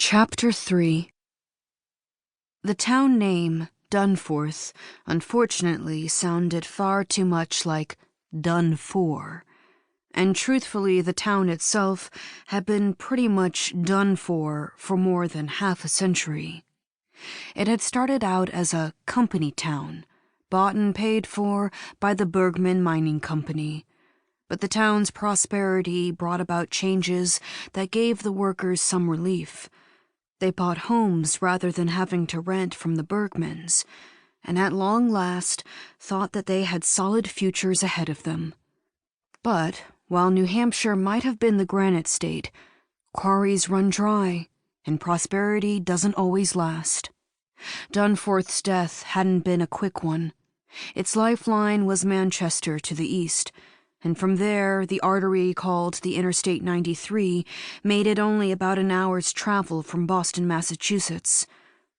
Chapter 3. The town name, Dunforth, unfortunately sounded far too much like done for, and truthfully the town itself had been pretty much done for more than half a century. It had started out as a company town, bought and paid for by the Bergman Mining Company, but the town's prosperity brought about changes that gave the workers some relief. They bought homes rather than having to rent from the Bergmans, and at long last thought that they had solid futures ahead of them. But while New Hampshire might have been the granite state, quarries run dry, and prosperity doesn't always last. Dunforth's death hadn't been a quick one. Its lifeline was Manchester to the east, and from there the artery called the Interstate 93 made it only about an hour's travel from Boston, Massachusetts,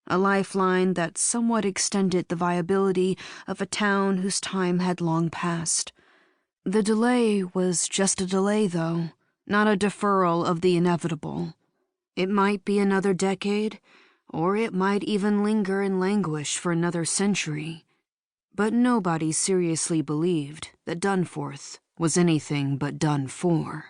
a lifeline that somewhat extended the viability of a town whose time had long passed. The delay was just a delay, though, not a deferral of the inevitable. It might be another decade, or it might even linger and languish for another century. But nobody seriously believed that Dunforth was anything but done for.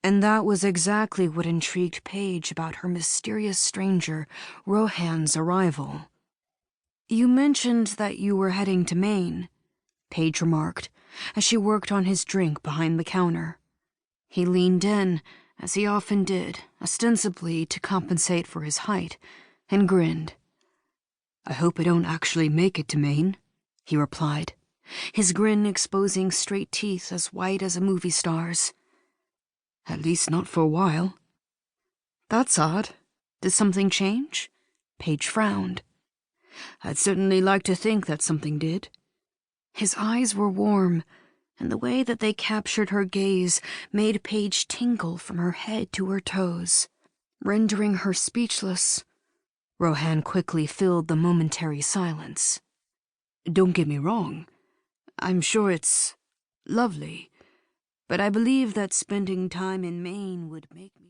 And that was exactly what intrigued Paige about her mysterious stranger, Rohan's arrival. "You mentioned that you were heading to Maine," Paige remarked, as she worked on his drink behind the counter. He leaned in, as he often did, ostensibly to compensate for his height, and grinned. "I hope I don't actually make it to Maine," he replied, his grin exposing straight teeth as white as a movie star's. "At least not for a while." "That's odd. Did something change?" Paige frowned. "I'd certainly like to think that something did." His eyes were warm, and the way that they captured her gaze made Paige tingle from her head to her toes, rendering her speechless. Rohan quickly filled the momentary silence. "Don't get me wrong. I'm sure it's lovely, but I believe that spending time in Maine would make me..."